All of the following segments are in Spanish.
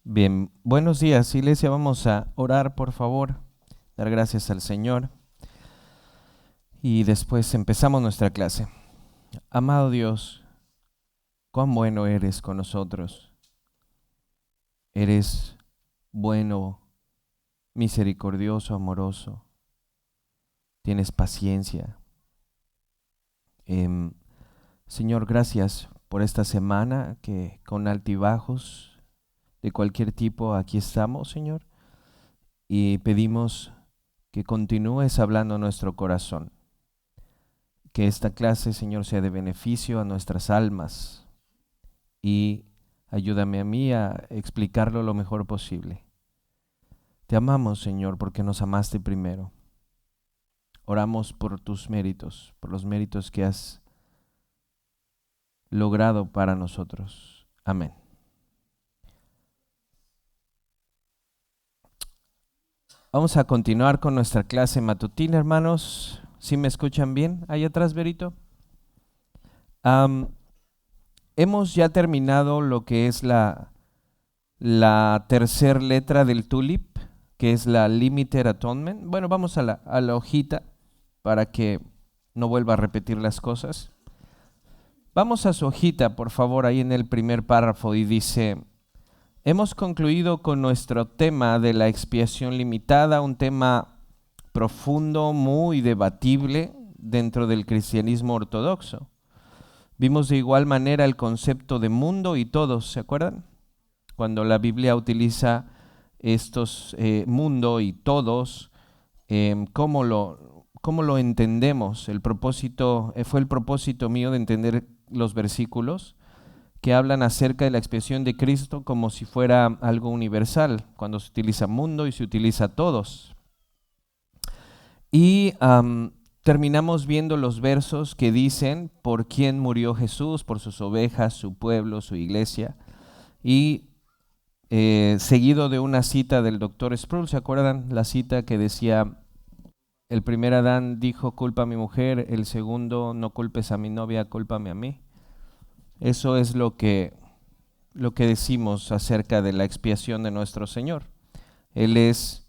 Bien, buenos días, iglesia. Vamos a orar, por favor, dar gracias al Señor y después empezamos nuestra clase. Amado Dios, cuán bueno eres con nosotros. Eres bueno, misericordioso, amoroso. Tienes paciencia. Em, Señor, gracias por esta semana que con altibajos de cualquier tipo aquí estamos, Señor, y pedimos que continúes hablando a nuestro corazón. Que esta clase, Señor, sea de beneficio a nuestras almas y ayúdame a mí a explicarlo lo mejor posible. Te amamos, Señor, porque nos amaste primero. Oramos por tus méritos, por los méritos que has logrado para nosotros. Amén. Vamos a continuar con nuestra clase matutina, hermanos. ¿Sí me escuchan bien? Ahí atrás, Berito. Hemos ya terminado lo que es la tercera letra del tulip, que es la Limited Atonement. Bueno, vamos a la hojita para que no vuelva a repetir las cosas. Vamos a su hojita, por favor, ahí en el primer párrafo, y dice: hemos concluido con nuestro tema de la expiación limitada, un tema profundo, muy debatible dentro del cristianismo ortodoxo. Vimos de igual manera el concepto de mundo y todos, ¿se acuerdan? Cuando la Biblia utiliza estos mundo y todos, ¿cómo lo entendemos? El propósito, fue el propósito mío de entender los versículos que hablan acerca de la expiación de Cristo como si fuera algo universal, cuando se utiliza mundo y se utiliza todos. Y terminamos viendo los versos que dicen por quién murió Jesús, por sus ovejas, su pueblo, su iglesia, y seguido de una cita del Dr. Sproul. ¿Se acuerdan la cita que decía: el primer Adán dijo culpa a mi mujer, el segundo no culpes a mi novia, cúlpame a mí? Eso es lo que decimos acerca de la expiación de nuestro Señor. Él es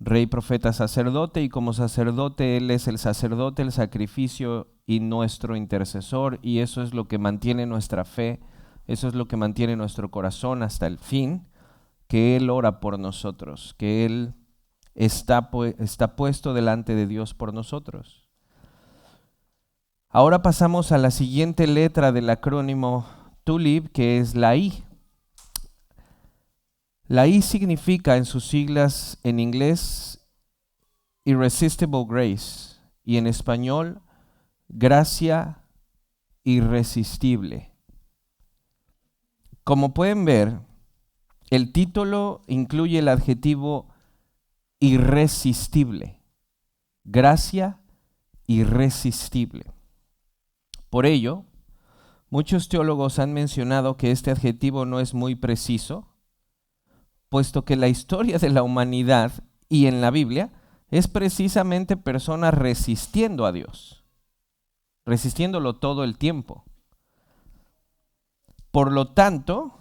Rey, profeta, sacerdote, y como sacerdote Él es el sacerdote, el sacrificio y nuestro intercesor, y eso es lo que mantiene nuestra fe, eso es lo que mantiene nuestro corazón hasta el fin, que Él ora por nosotros, que Él está puesto delante de Dios por nosotros. Ahora pasamos a la siguiente letra del acrónimo TULIP, que es la I. La I significa en sus siglas en inglés Irresistible Grace y en español Gracia Irresistible. Como pueden ver, el título incluye el adjetivo irresistible, gracia irresistible. Por ello, muchos teólogos han mencionado que este adjetivo no es muy preciso, puesto que la historia de la humanidad y en la Biblia es precisamente personas resistiendo a Dios, resistiéndolo todo el tiempo. Por lo tanto,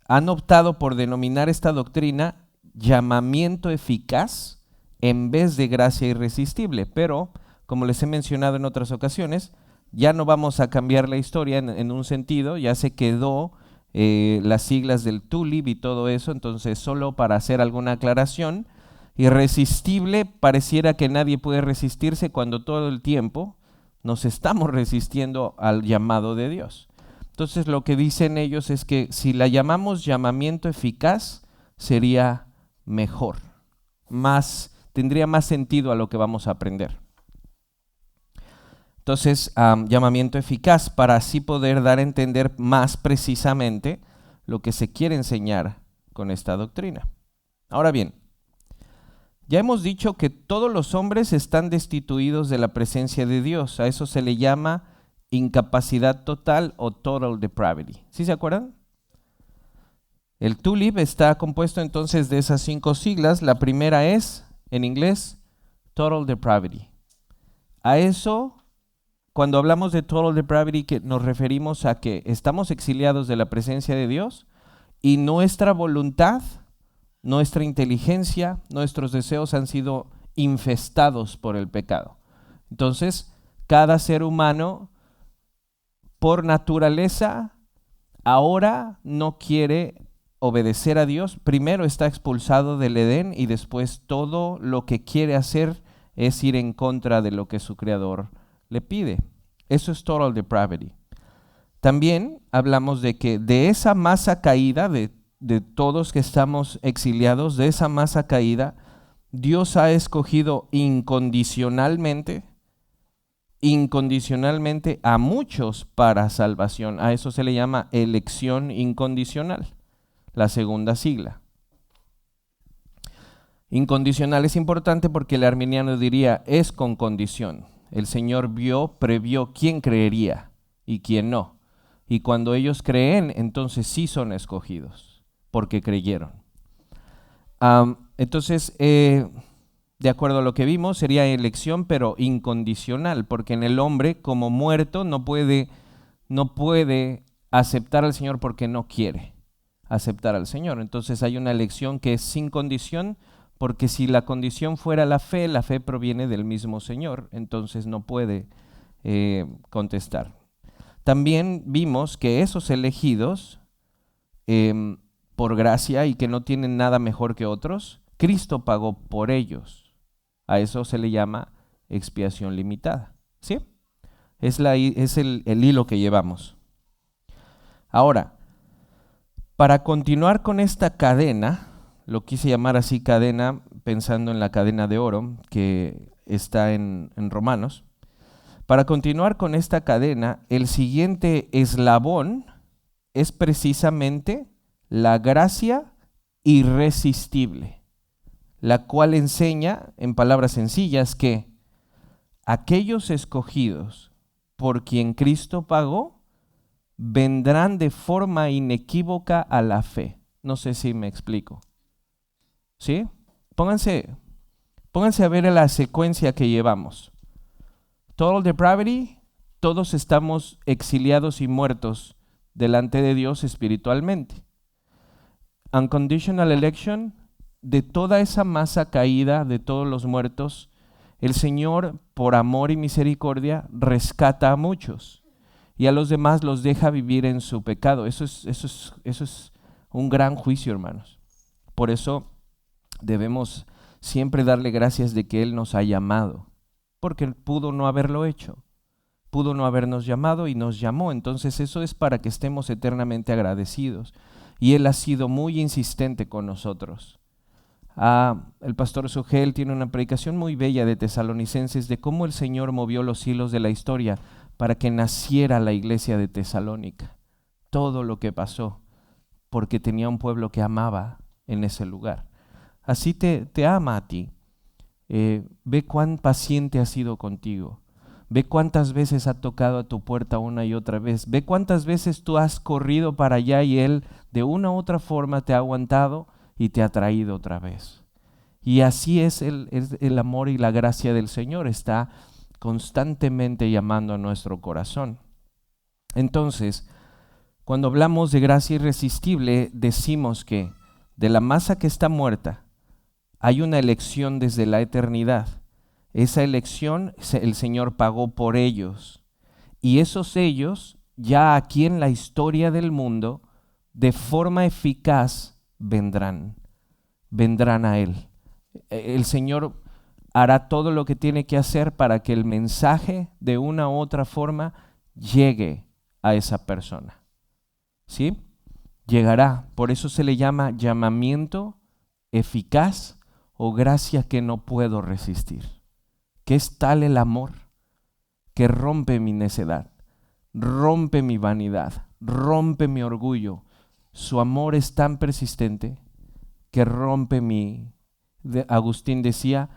han optado por denominar esta doctrina llamamiento eficaz en vez de gracia irresistible. Pero, como les he mencionado en otras ocasiones, ya no vamos a cambiar la historia en un sentido, ya se quedó las siglas del TULIP y todo eso. Entonces, solo para hacer alguna aclaración, irresistible pareciera que nadie puede resistirse cuando todo el tiempo nos estamos resistiendo al llamado de Dios. Entonces, lo que dicen ellos es que si la llamamos llamamiento eficaz, sería mejor, tendría más sentido a lo que vamos a aprender. Entonces, llamamiento eficaz, para así poder dar a entender más precisamente lo que se quiere enseñar con esta doctrina. Ahora bien, ya hemos dicho que todos los hombres están destituidos de la presencia de Dios. A eso se le llama incapacidad total o total depravity. ¿Sí se acuerdan? El TULIP está compuesto entonces de esas 5 siglas. La primera es, en inglés, total depravity. A eso, cuando hablamos de total depravity, que nos referimos a que estamos exiliados de la presencia de Dios y nuestra voluntad, nuestra inteligencia, nuestros deseos han sido infestados por el pecado. Entonces, cada ser humano, por naturaleza, ahora no quiere obedecer a Dios. Primero está expulsado del Edén y después todo lo que quiere hacer es ir en contra de lo que su creador le pide. Eso es total depravity. También hablamos de que de esa masa caída, de todos que estamos exiliados, de esa masa caída, Dios ha escogido incondicionalmente a muchos para salvación. A eso se le llama elección incondicional, la segunda sigla. Incondicional es importante porque el arminiano diría es con condición. El Señor previó quién creería y quién no. Y cuando ellos creen, entonces sí son escogidos, porque creyeron. Entonces, de acuerdo a lo que vimos, sería elección, pero incondicional, porque en el hombre, como muerto, no puede aceptar al Señor porque no quiere aceptar al Señor. Entonces hay una elección que es sin condición, porque si la condición fuera la fe proviene del mismo Señor, entonces no puede contestar. También vimos que esos elegidos, por gracia y que no tienen nada mejor que otros, Cristo pagó por ellos. A eso se le llama expiación limitada. ¿Sí? Es el hilo que llevamos. Ahora, para continuar con esta cadena, lo quise llamar así cadena, pensando en la cadena de oro que está en Romanos. Para continuar con esta cadena, el siguiente eslabón es precisamente la gracia irresistible, la cual enseña, en palabras sencillas, que aquellos escogidos por quien Cristo pagó vendrán de forma inequívoca a la fe. No sé si me explico. ¿Sí? Pónganse a ver la secuencia que llevamos. Total depravity, todos estamos exiliados y muertos delante de Dios espiritualmente. Unconditional election, de toda esa masa caída, de todos los muertos, el Señor, por amor y misericordia, rescata a muchos y a los demás los deja vivir en su pecado. Eso es un gran juicio, hermanos. Por eso debemos siempre darle gracias de que Él nos ha llamado, porque pudo no haberlo hecho, pudo no habernos llamado y nos llamó. Entonces eso es para que estemos eternamente agradecidos. Y Él ha sido muy insistente con nosotros. El pastor Sugel tiene una predicación muy bella de Tesalonicenses de cómo el Señor movió los hilos de la historia para que naciera la iglesia de Tesalónica. Todo lo que pasó, porque tenía un pueblo que amaba en ese lugar. Así te ama a ti. Ve cuán paciente ha sido contigo. Ve cuántas veces ha tocado a tu puerta una y otra vez. Ve cuántas veces tú has corrido para allá y Él de una u otra forma te ha aguantado y te ha traído otra vez. Y así es el amor y la gracia del Señor. Está constantemente llamando a nuestro corazón. Entonces, cuando hablamos de gracia irresistible, decimos que de la masa que está muerta, hay una elección desde la eternidad. Esa elección el Señor pagó por ellos. Y esos ellos, ya aquí en la historia del mundo, de forma eficaz vendrán a Él. El Señor hará todo lo que tiene que hacer para que el mensaje de una u otra forma llegue a esa persona. ¿Sí? Llegará. Por eso se le llama llamamiento eficaz o gracia que no puedo resistir. Que es tal el amor que rompe mi necedad, rompe mi vanidad, rompe mi orgullo. Su amor es tan persistente que rompe Agustín decía,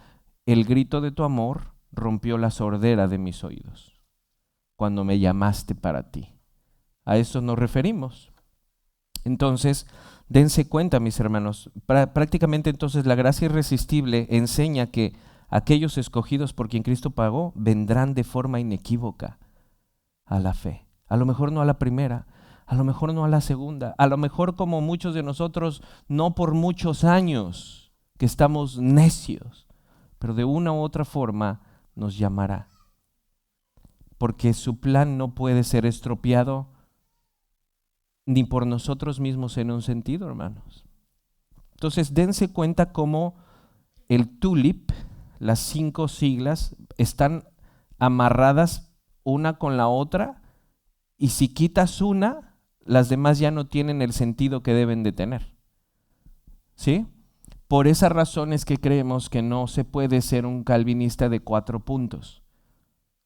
el grito de tu amor rompió la sordera de mis oídos cuando me llamaste para ti. A eso nos referimos. Entonces, dense cuenta, mis hermanos, prácticamente entonces la gracia irresistible enseña que aquellos escogidos por quien Cristo pagó vendrán de forma inequívoca a la fe. A lo mejor no a la primera, a lo mejor no a la segunda, a lo mejor como muchos de nosotros, no por muchos años que estamos necios, pero de una u otra forma nos llamará. Porque su plan no puede ser estropeado ni por nosotros mismos en un sentido, hermanos. Entonces, dense cuenta cómo el TULIP, las 5 siglas, están amarradas una con la otra, y si quitas una, las demás ya no tienen el sentido que deben de tener. ¿Sí? Por esa razón es que creemos que no se puede ser un calvinista de 4 puntos.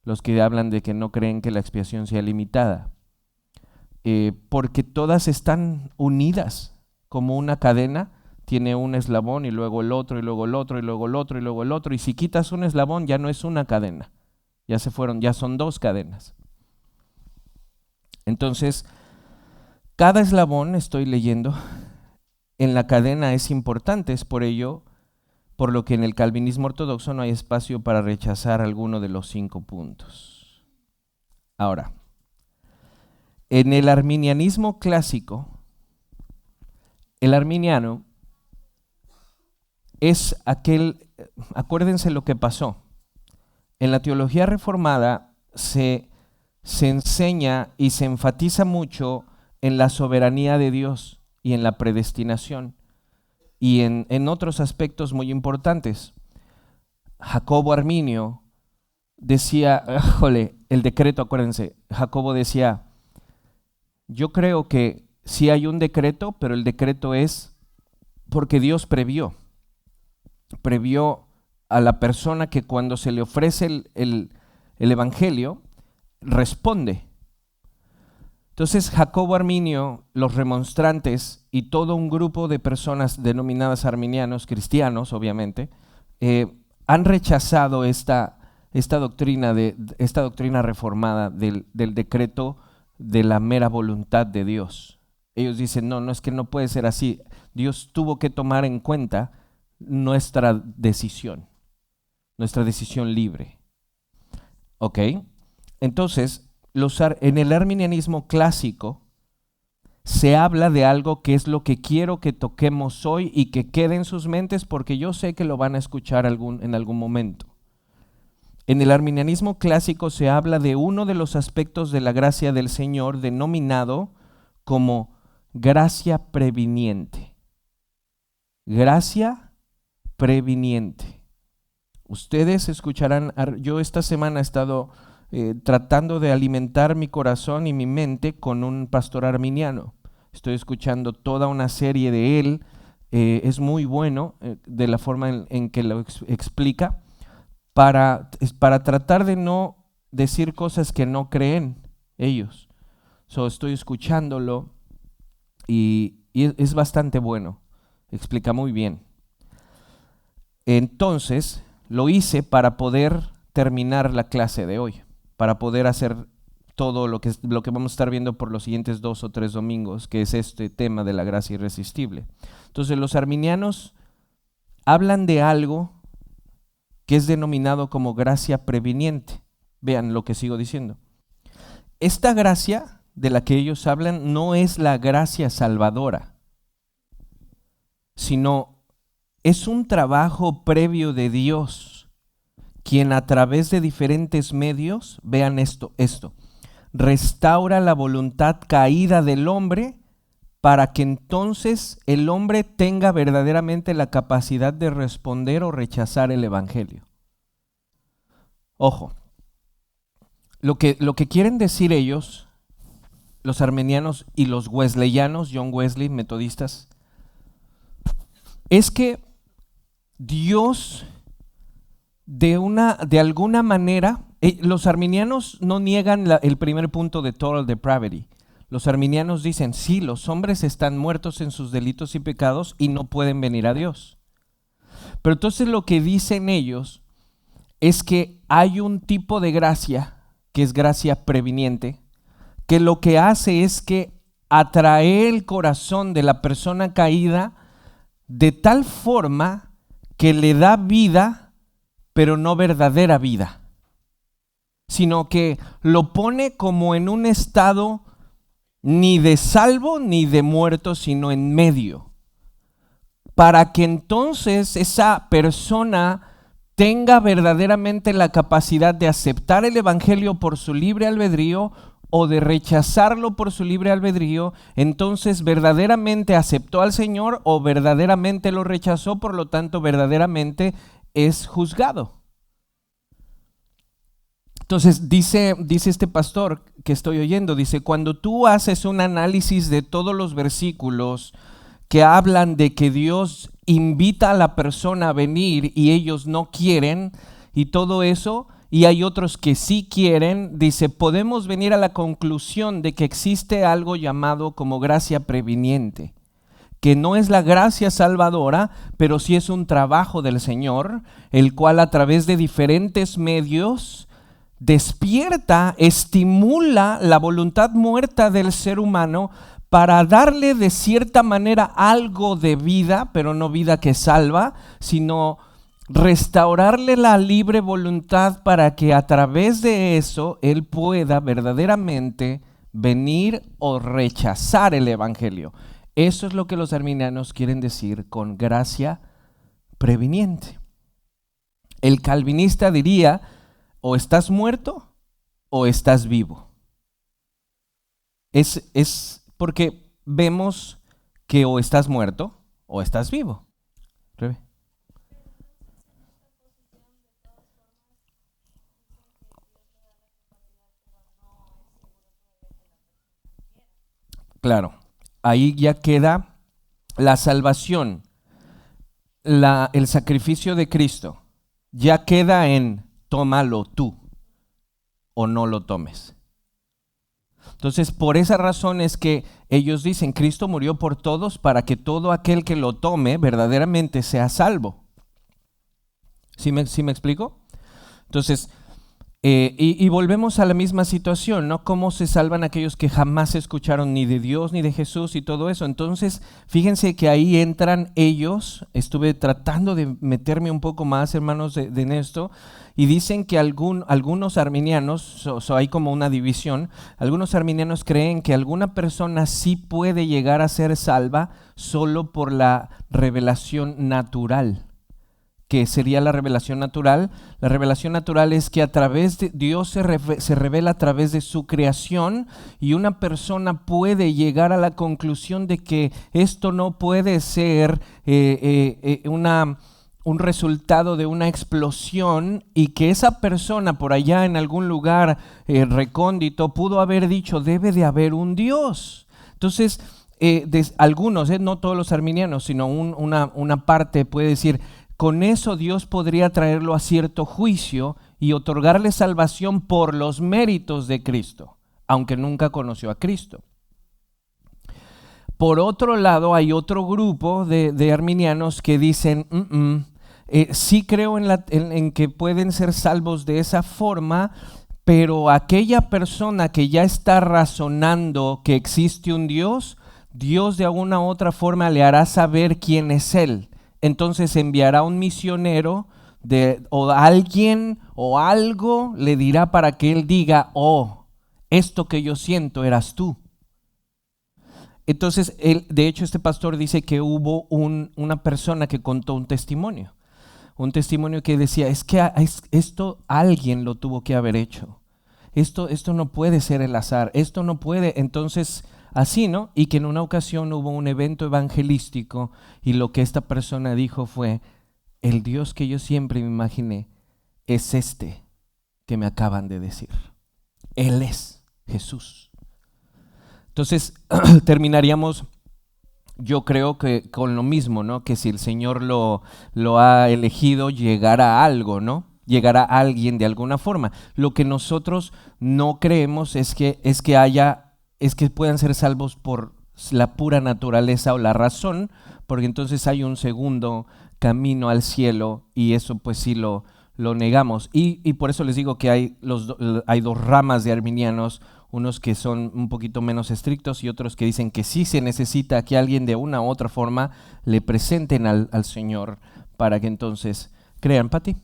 Los que hablan de que no creen que la expiación sea limitada. Porque todas están unidas como una cadena, tiene un eslabón y luego el otro y luego el otro y luego el otro y luego el otro, y si quitas un eslabón ya no es una cadena, ya son 2 cadenas. Entonces, cada eslabón, estoy leyendo, en la cadena es importante, es por ello por lo que en el calvinismo ortodoxo no hay espacio para rechazar alguno de los 5 puntos. Ahora, en el arminianismo clásico, el arminiano es aquel, acuérdense lo que pasó. En la teología reformada se enseña y se enfatiza mucho en la soberanía de Dios y en la predestinación y en otros aspectos muy importantes. Jacobo Arminio decía, el decreto, acuérdense, Jacobo decía, yo creo que sí hay un decreto, pero el decreto es porque Dios previó a la persona que cuando se le ofrece el evangelio, responde. Entonces Jacobo Arminio, los remonstrantes y todo un grupo de personas denominadas arminianos, cristianos obviamente, han rechazado esta doctrina reformada del decreto de la mera voluntad de Dios. Ellos dicen, no es que no puede ser así. Dios tuvo que tomar en cuenta nuestra decisión libre. ¿Ok? Entonces, en el arminianismo clásico se habla de algo que es lo que quiero que toquemos hoy y que quede en sus mentes, porque yo sé que lo van a escuchar en algún momento. En el arminianismo clásico se habla de uno de los aspectos de la gracia del Señor denominado como gracia previniente. Gracia previniente. Ustedes escucharán, yo esta semana he estado tratando de alimentar mi corazón y mi mente con un pastor arminiano. Estoy escuchando toda una serie de él, es muy bueno de la forma en que lo explica, para tratar de no decir cosas que no creen ellos. Estoy escuchándolo y es bastante bueno, explica muy bien. Entonces, lo hice para poder terminar la clase de hoy, para poder hacer todo lo que vamos a estar viendo por los siguientes 2 o 3 domingos, que es este tema de la gracia irresistible. Entonces, los arminianos hablan de algo que es denominado como gracia previniente. Vean lo que sigo diciendo. Esta gracia de la que ellos hablan no es la gracia salvadora, sino es un trabajo previo de Dios, quien a través de diferentes medios, vean esto, restaura la voluntad caída del hombre para que entonces el hombre tenga verdaderamente la capacidad de responder o rechazar el evangelio. Ojo, lo que quieren decir ellos, los arminianos y los wesleyanos, John Wesley, metodistas, es que Dios de alguna manera, los arminianos no niegan el primer punto de total depravity. Los arminianos dicen, sí, los hombres están muertos en sus delitos y pecados y no pueden venir a Dios. Pero entonces lo que dicen ellos es que hay un tipo de gracia, que es gracia previniente, que lo que hace es que atrae el corazón de la persona caída de tal forma que le da vida, pero no verdadera vida, sino que lo pone como en un estado ni de salvo ni de muerto, sino en medio, para que entonces esa persona tenga verdaderamente la capacidad de aceptar el evangelio por su libre albedrío o de rechazarlo por su libre albedrío. Entonces verdaderamente aceptó al Señor o verdaderamente lo rechazó, por lo tanto verdaderamente es juzgado. Entonces dice este pastor que estoy oyendo, dice, cuando tú haces un análisis de todos los versículos que hablan de que Dios invita a la persona a venir y ellos no quieren y todo eso, y hay otros que sí quieren, dice, podemos venir a la conclusión de que existe algo llamado como gracia previniente, que no es la gracia salvadora, pero sí es un trabajo del Señor, el cual a través de diferentes medios despierta, estimula la voluntad muerta del ser humano para darle de cierta manera algo de vida, pero no vida que salva, sino restaurarle la libre voluntad para que a través de eso él pueda verdaderamente venir o rechazar el evangelio. Eso es lo que los arminianos quieren decir con gracia previniente. El calvinista diría, o estás muerto o estás vivo. Es porque vemos que o estás muerto o estás vivo. Rebe. Claro, ahí ya queda la salvación, el sacrificio de Cristo, ya queda en tómalo tú o no lo tomes. Entonces, por esa razón es que ellos dicen, Cristo murió por todos para que todo aquel que lo tome verdaderamente sea salvo. ¿Sí me explico? Entonces, y volvemos a la misma situación, ¿no? ¿Cómo se salvan aquellos que jamás escucharon ni de Dios ni de Jesús y todo eso? Entonces, fíjense que ahí entran ellos, estuve tratando de meterme un poco más, hermanos, en esto, y dicen que algunos arminianos, hay como una división, algunos arminianos creen que alguna persona sí puede llegar a ser salva solo por la revelación natural. Que sería la revelación natural. La revelación natural es que a través de Dios se revela a través de su creación, y una persona puede llegar a la conclusión de que esto no puede ser un resultado de una explosión, y que esa persona por allá en algún lugar recóndito pudo haber dicho, debe de haber un Dios. Entonces, algunos, no todos los arminianos, sino una parte puede decir, con eso Dios podría traerlo a cierto juicio y otorgarle salvación por los méritos de Cristo, aunque nunca conoció a Cristo. Por otro lado, hay otro grupo de arminianos que dicen, sí creo en que pueden ser salvos de esa forma, pero aquella persona que ya está razonando que existe un Dios, Dios de alguna u otra forma le hará saber quién es Él. Entonces enviará un misionero o alguien o algo le dirá para que él diga, oh, esto que yo siento eras tú. Entonces, de hecho, este pastor dice que hubo una persona que contó un testimonio que decía, es que esto alguien lo tuvo que haber hecho. Esto no puede ser el azar, esto no puede, entonces así, ¿no? Y que en una ocasión hubo un evento evangelístico y lo que esta persona dijo fue, el Dios que yo siempre me imaginé es este que me acaban de decir. Él es Jesús. Entonces terminaríamos, yo creo que con lo mismo, ¿no? Que si el Señor lo ha elegido, llegará a algo, ¿no? Llegará a alguien de alguna forma. Lo que nosotros no creemos es que puedan ser salvos por la pura naturaleza o la razón, porque entonces hay un segundo camino al cielo y eso pues sí lo negamos. Y por eso les digo que hay dos ramas de arminianos, unos que son un poquito menos estrictos y otros que dicen que sí se necesita que alguien de una u otra forma le presenten al Señor para que entonces crean. Pati.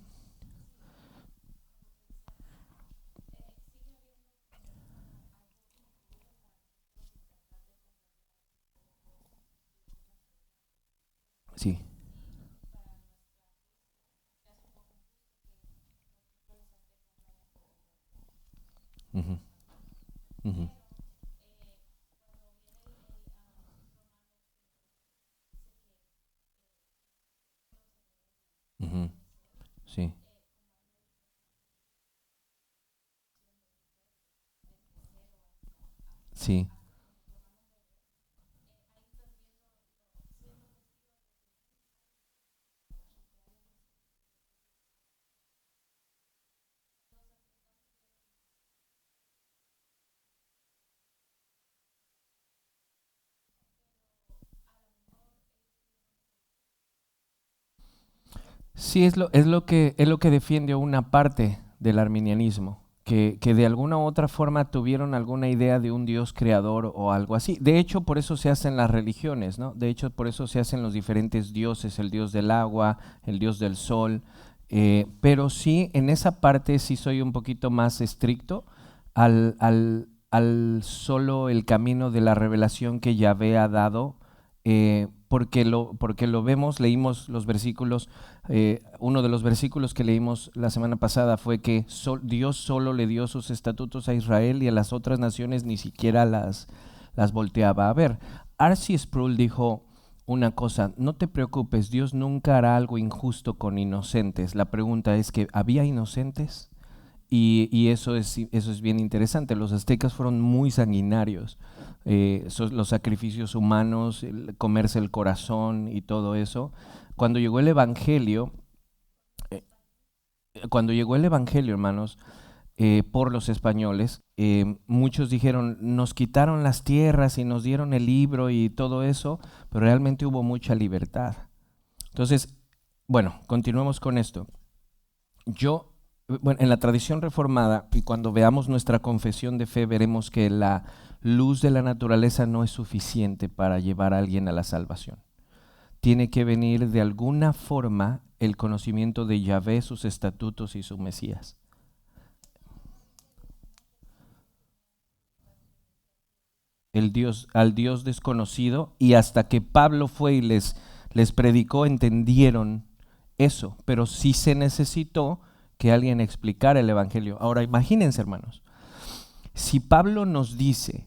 Sí. Ujú, ujú, ujú, sí, sí. Sí, es lo que defiende una parte del arminianismo, que de alguna u otra forma tuvieron alguna idea de un Dios creador o algo así. De hecho, por eso se hacen las religiones, ¿no? De hecho, por eso se hacen los diferentes dioses, el dios del agua, el dios del sol. Pero sí, en esa parte sí soy un poquito más estricto al solo el camino de la revelación que Yahvé ha dado, porque lo vemos, leímos los versículos. Uno de los versículos que leímos la semana pasada fue que Dios solo le dio sus estatutos a Israel y a las otras naciones ni siquiera las volteaba a ver. R.C. Sproul dijo una cosa: no te preocupes, Dios nunca hará algo injusto con inocentes. La pregunta es que ¿había inocentes? Y eso es bien interesante. Los aztecas fueron muy sanguinarios. Los sacrificios humanos, comerse el corazón y todo eso. Cuando llegó el Evangelio, eh, cuando llegó el Evangelio, hermanos, por los españoles, muchos dijeron, nos quitaron las tierras y nos dieron el libro y todo eso, pero realmente hubo mucha libertad. Entonces, bueno, continuemos con esto. Yo, bueno, en la tradición reformada, y cuando veamos nuestra confesión de fe, veremos que la luz de la naturaleza no es suficiente para llevar a alguien a la salvación. Tiene que venir de alguna forma el conocimiento de Yahvé, sus estatutos y su Mesías. Al Dios desconocido, y hasta que Pablo fue y les predicó, entendieron eso, pero sí se necesitó que alguien explicara el Evangelio. Ahora imagínense, hermanos, si Pablo nos dice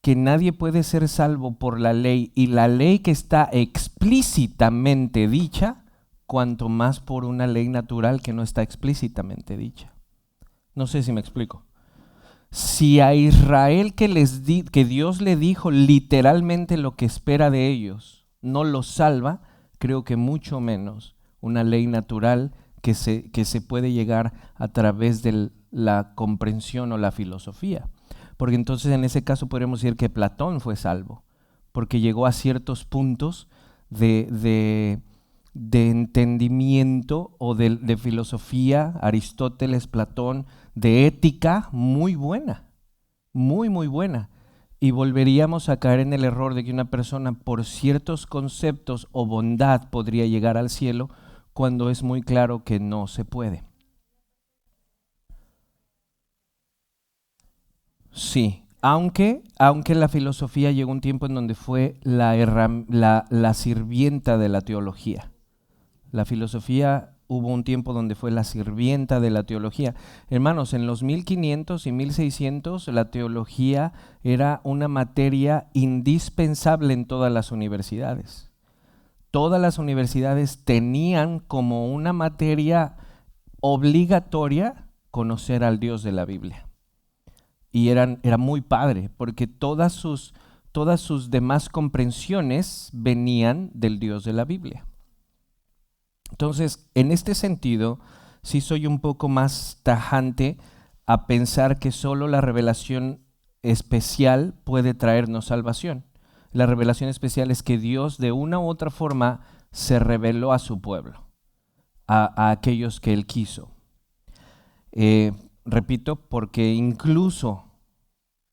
que nadie puede ser salvo por la ley y la ley que está explícitamente dicha, cuanto más por una ley natural que no está explícitamente dicha. No sé si me explico. Si a Israel que Dios le dijo literalmente lo que espera de ellos, no los salva, creo que mucho menos una ley natural que se puede llegar a través de la comprensión o la filosofía. Porque entonces en ese caso podríamos decir que Platón fue salvo, porque llegó a ciertos puntos de, de, de entendimiento o de filosofía, Aristóteles, Platón, de ética muy buena, muy, muy buena. Y volveríamos a caer en el error de que una persona por ciertos conceptos o bondad podría llegar al cielo, cuando es muy claro que no se puede. Sí, aunque la filosofía llegó un tiempo en donde fue la sirvienta de la teología. La filosofía hubo un tiempo donde fue la sirvienta de la teología. Hermanos, en los 1500 y 1600 la teología era una materia indispensable en todas las universidades. Todas las universidades tenían como una materia obligatoria conocer al Dios de la Biblia. Y era muy padre, porque todas sus demás comprensiones venían del Dios de la Biblia. Entonces, en este sentido, sí soy un poco más tajante a pensar que solo la revelación especial puede traernos salvación. La revelación especial es que Dios de una u otra forma se reveló a su pueblo, a aquellos que Él quiso. Repito, porque incluso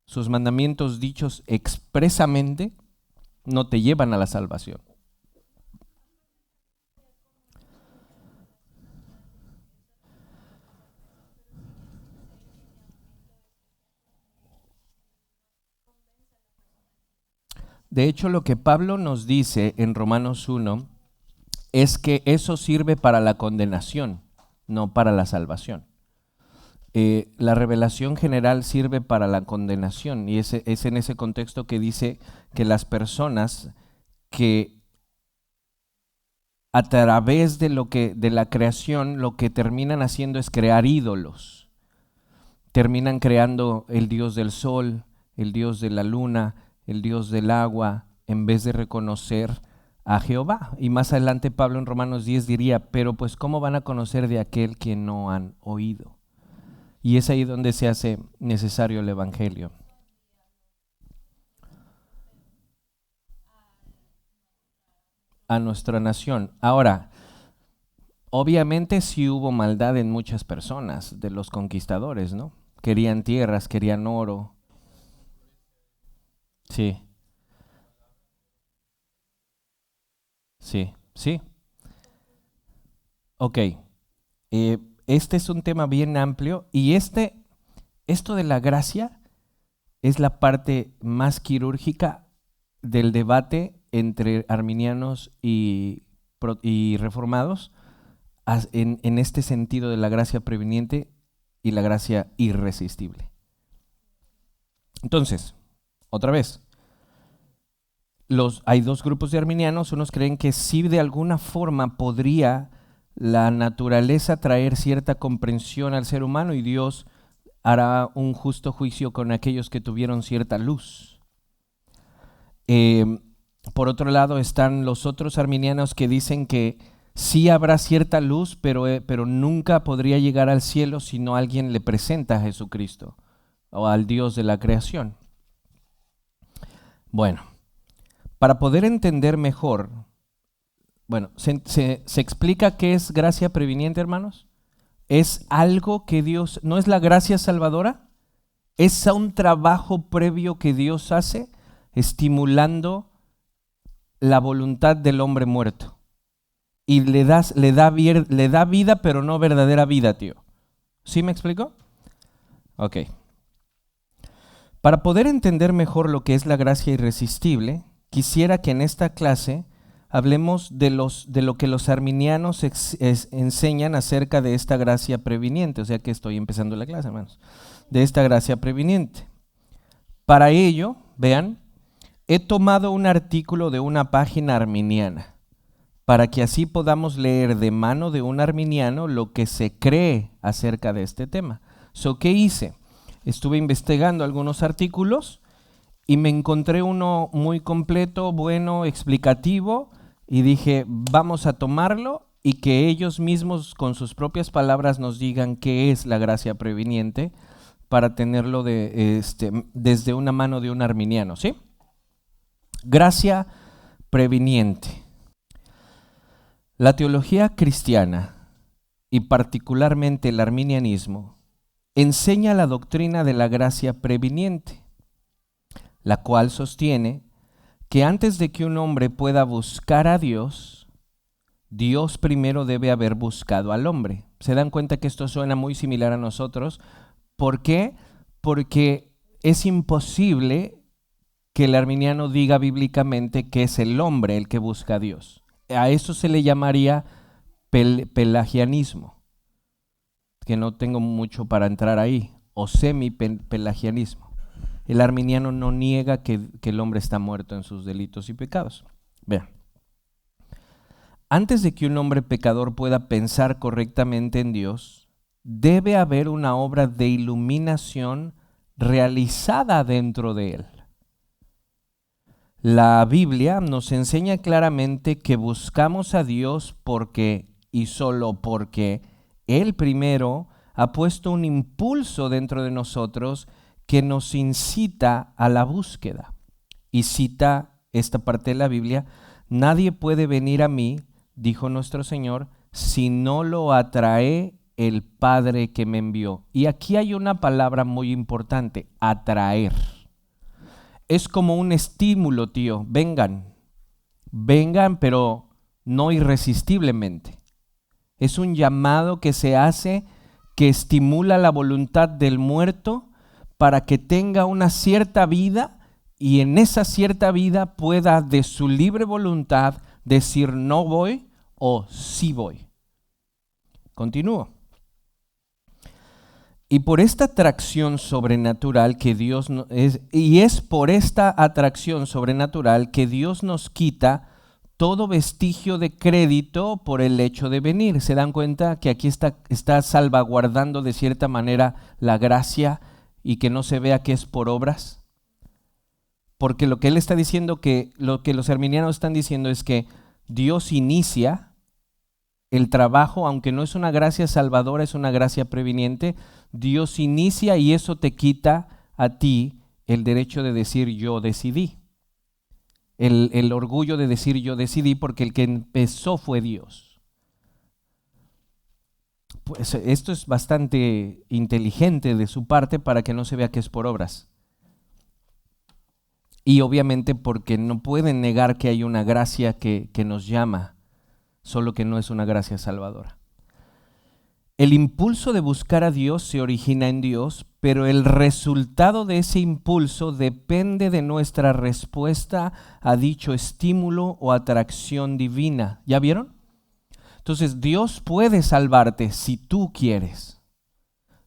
sus mandamientos dichos expresamente no te llevan a la salvación. De hecho, lo que Pablo nos dice en Romanos 1 es que eso sirve para la condenación, no para la salvación. La revelación general sirve para la condenación, y es en ese contexto que dice que las personas que a través de la creación lo que terminan haciendo es crear ídolos. Terminan creando el dios del sol, el dios de la luna, el dios del agua, en vez de reconocer a Jehová. Y más adelante Pablo en Romanos 10 diría, pero pues ¿cómo van a conocer de aquel que no han oído? Y es ahí donde se hace necesario el evangelio. A nuestra nación. Ahora, obviamente sí hubo maldad en muchas personas de los conquistadores, ¿no? Querían tierras, querían oro. Sí, sí. Ok. Este es un tema bien amplio y esto de la gracia es la parte más quirúrgica del debate entre arminianos y reformados en este sentido de la gracia preveniente y la gracia irresistible. Entonces, otra vez, hay dos grupos de arminianos. Unos creen que sí de alguna forma podría la naturaleza traer cierta comprensión al ser humano y Dios hará un justo juicio con aquellos que tuvieron cierta luz. Por otro lado están los otros arminianos que dicen que sí habrá cierta luz, pero nunca podría llegar al cielo si no alguien le presenta a Jesucristo o al Dios de la creación. Bueno, para poder entender mejor, se explica qué es gracia previniente, hermanos. Es algo que Dios, no es la gracia salvadora, es un trabajo previo que Dios hace estimulando la voluntad del hombre muerto. Y le da vida, pero no verdadera vida, tío. ¿Sí me explico? Ok. Para poder entender mejor lo que es la gracia irresistible, quisiera que en esta clase hablemos de lo que los arminianos enseñan acerca de esta gracia previniente. O sea que estoy empezando la clase, hermanos. De esta gracia previniente. Para ello, vean, he tomado un artículo de una página arminiana para que así podamos leer de mano de un arminiano lo que se cree acerca de este tema. ¿Qué hice? Estuve investigando algunos artículos y me encontré uno muy completo, bueno, explicativo, y dije, vamos a tomarlo y que ellos mismos con sus propias palabras nos digan qué es la gracia previniente para tenerlo desde una mano de un arminiano, ¿sí? Gracia previniente. La teología cristiana y particularmente el arminianismo enseña la doctrina de la gracia previniente, la cual sostiene que antes de que un hombre pueda buscar a Dios, Dios primero debe haber buscado al hombre. ¿Se dan cuenta que esto suena muy similar a nosotros? ¿Por qué? Porque es imposible que el arminiano diga bíblicamente que es el hombre el que busca a Dios. A eso se le llamaría pelagianismo, que no tengo mucho para entrar ahí, o semi-pelagianismo. El arminiano no niega que el hombre está muerto en sus delitos y pecados. Vean, antes de que un hombre pecador pueda pensar correctamente en Dios, debe haber una obra de iluminación realizada dentro de él. La Biblia nos enseña claramente que buscamos a Dios porque y solo porque Él primero ha puesto un impulso dentro de nosotros que nos incita a la búsqueda. Y cita esta parte de la Biblia: nadie puede venir a mí, dijo nuestro Señor, si no lo atrae el Padre que me envió. Y aquí hay una palabra muy importante: atraer. Es como un estímulo, tío. Vengan, pero no irresistiblemente. Es un llamado que se hace, que estimula la voluntad del muerto para que tenga una cierta vida y en esa cierta vida pueda de su libre voluntad decir no voy o sí voy. Continúo. Y por esta atracción sobrenatural que Dios es por esta atracción sobrenatural que Dios nos quita todo vestigio de crédito por el hecho de venir. ¿Se dan cuenta que aquí está salvaguardando de cierta manera la gracia y que no se vea que es por obras? Porque lo que él está diciendo, lo que los arminianos están diciendo es que Dios inicia el trabajo, aunque no es una gracia salvadora, es una gracia previniente. Dios inicia y eso te quita a ti el derecho de decir yo decidí. El orgullo de decir yo decidí, porque el que empezó fue Dios. Pues esto es bastante inteligente de su parte para que no se vea que es por obras. Y obviamente porque no pueden negar que hay una gracia que nos llama, solo que no es una gracia salvadora. El impulso de buscar a Dios se origina en Dios, pero el resultado de ese impulso depende de nuestra respuesta a dicho estímulo o atracción divina. ¿Ya vieron? Entonces Dios puede salvarte si tú quieres,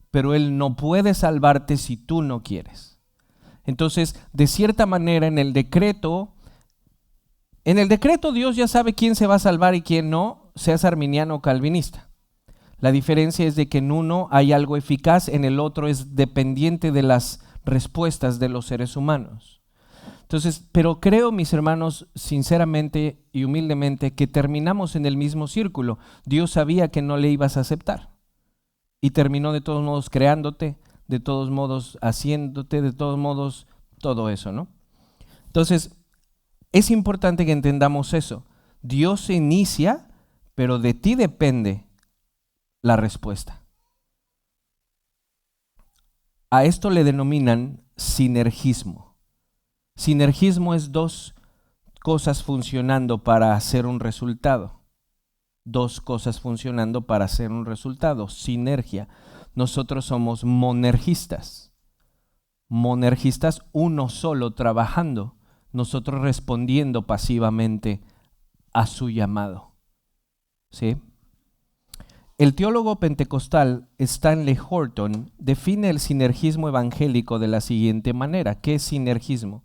pero Él no puede salvarte si tú no quieres. Entonces, de cierta manera, en el decreto Dios ya sabe quién se va a salvar y quién no, seas arminiano o calvinista. La diferencia es de que en uno hay algo eficaz, en el otro es dependiente de las respuestas de los seres humanos. Entonces, pero creo, mis hermanos, sinceramente y humildemente, que terminamos en el mismo círculo. Dios sabía que no le ibas a aceptar y terminó de todos modos creándote, de todos modos haciéndote, de todos modos todo eso, ¿no? Entonces, es importante que entendamos eso. Dios se inicia, pero de ti depende la respuesta. A esto le denominan sinergismo. Sinergismo es dos cosas funcionando para hacer un resultado. Dos cosas funcionando para hacer un resultado. Sinergia. Nosotros somos monergistas. Monergistas, uno solo trabajando. Nosotros respondiendo pasivamente a su llamado. ¿Sí? El teólogo pentecostal Stanley Horton define el sinergismo evangélico de la siguiente manera. ¿Qué es sinergismo?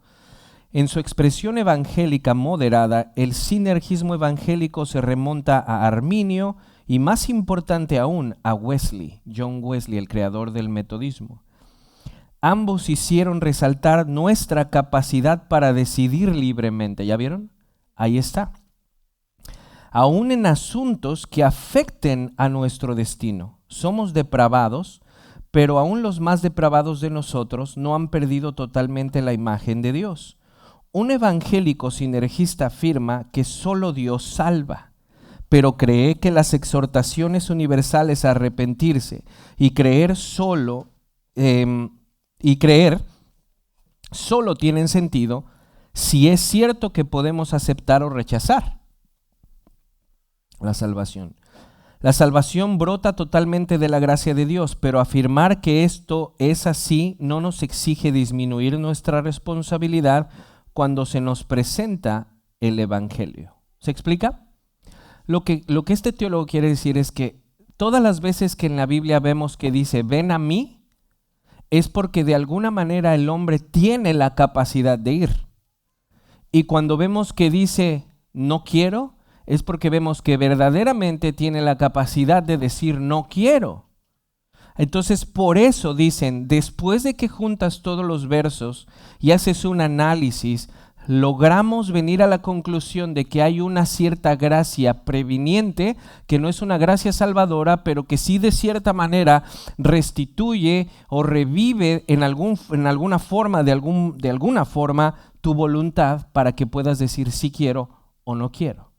En su expresión evangélica moderada, el sinergismo evangélico se remonta a Arminio y, más importante aún, a Wesley, John Wesley, el creador del metodismo. Ambos hicieron resaltar nuestra capacidad para decidir libremente. ¿Ya vieron? Ahí está. Aún en asuntos que afecten a nuestro destino. Somos depravados, pero aún los más depravados de nosotros no han perdido totalmente la imagen de Dios. Un evangélico sinergista afirma que solo Dios salva, pero cree que las exhortaciones universales a arrepentirse y creer solo tienen sentido si es cierto que podemos aceptar o rechazar la salvación. La salvación brota totalmente de la gracia de Dios, pero afirmar que esto es así no nos exige disminuir nuestra responsabilidad cuando se nos presenta el Evangelio. ¿Se explica? Lo que este teólogo quiere decir es que todas las veces que en la Biblia vemos que dice ven a mí, es porque de alguna manera el hombre tiene la capacidad de ir. Y cuando vemos que dice no quiero, es porque vemos que verdaderamente tiene la capacidad de decir no quiero. Entonces, por eso dicen, después de que juntas todos los versos y haces un análisis, logramos venir a la conclusión de que hay una cierta gracia previniente, que no es una gracia salvadora, pero que sí de cierta manera restituye o revive en alguna forma, de alguna forma, tu voluntad para que puedas decir sí quiero o no quiero.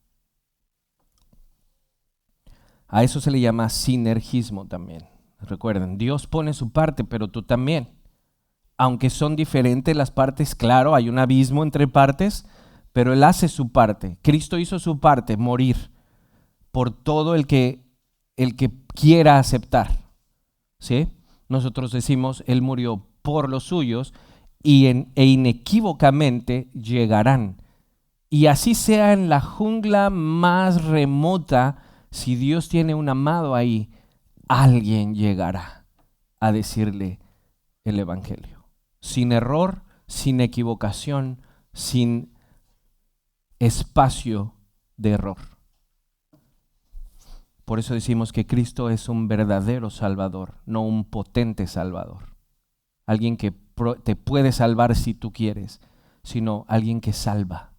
A eso se le llama sinergismo también. Recuerden, Dios pone su parte, pero tú también. Aunque son diferentes las partes, claro, hay un abismo entre partes, pero Él hace su parte. Cristo hizo su parte, morir por todo el que quiera aceptar. ¿Sí? Nosotros decimos, Él murió por los suyos, e inequívocamente llegarán. Y así sea en la jungla más remota, si Dios tiene un amado ahí, alguien llegará a decirle el evangelio. Sin error, sin equivocación, sin espacio de error. Por eso decimos que Cristo es un verdadero Salvador, no un potente Salvador. Alguien que te puede salvar si tú quieres, sino alguien que salva.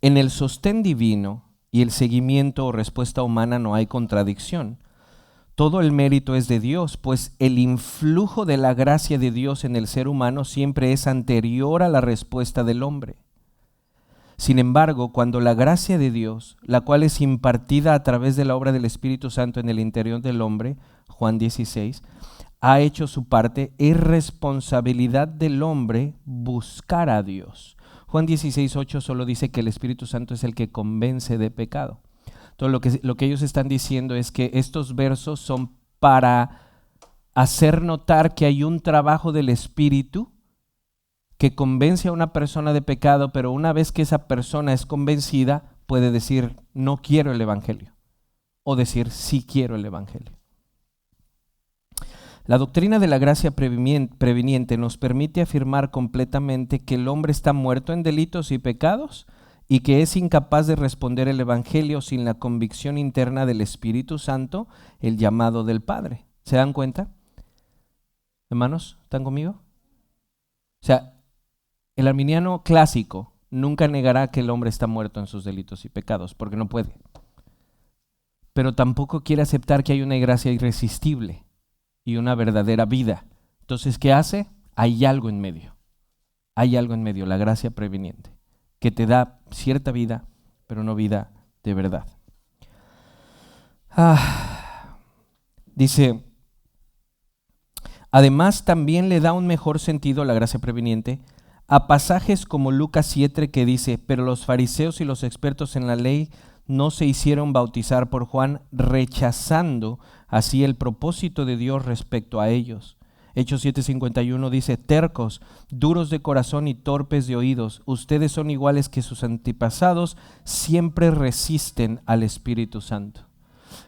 En el sostén divino y el seguimiento o respuesta humana no hay contradicción. Todo el mérito es de Dios, pues el influjo de la gracia de Dios en el ser humano siempre es anterior a la respuesta del hombre. Sin embargo, cuando la gracia de Dios, la cual es impartida a través de la obra del Espíritu Santo en el interior del hombre, Juan 16, ha hecho su parte, es responsabilidad del hombre buscar a Dios. Juan 16:8 solo dice que el Espíritu Santo es el que convence de pecado. Entonces lo que ellos están diciendo es que estos versos son para hacer notar que hay un trabajo del Espíritu que convence a una persona de pecado, pero una vez que esa persona es convencida, puede decir, no quiero el Evangelio, o decir, sí quiero el Evangelio. La doctrina de la gracia preveniente nos permite afirmar completamente que el hombre está muerto en delitos y pecados y que es incapaz de responder el Evangelio sin la convicción interna del Espíritu Santo, el llamado del Padre. ¿Se dan cuenta? Hermanos, ¿están conmigo? O sea, el arminiano clásico nunca negará que el hombre está muerto en sus delitos y pecados, porque no puede. Pero tampoco quiere aceptar que hay una gracia irresistible y una verdadera vida. Entonces, ¿qué hace? Hay algo en medio. Hay algo en medio, la gracia preveniente, que te da cierta vida, pero no vida de verdad. Dice, además también le da un mejor sentido la gracia preveniente a pasajes como Lucas 7 que dice, pero los fariseos y los expertos en la ley no se hicieron bautizar por Juan, rechazando así el propósito de Dios respecto a ellos. Hechos 7:51 dice, tercos, duros de corazón y torpes de oídos, ustedes son iguales que sus antepasados, siempre resisten al Espíritu Santo.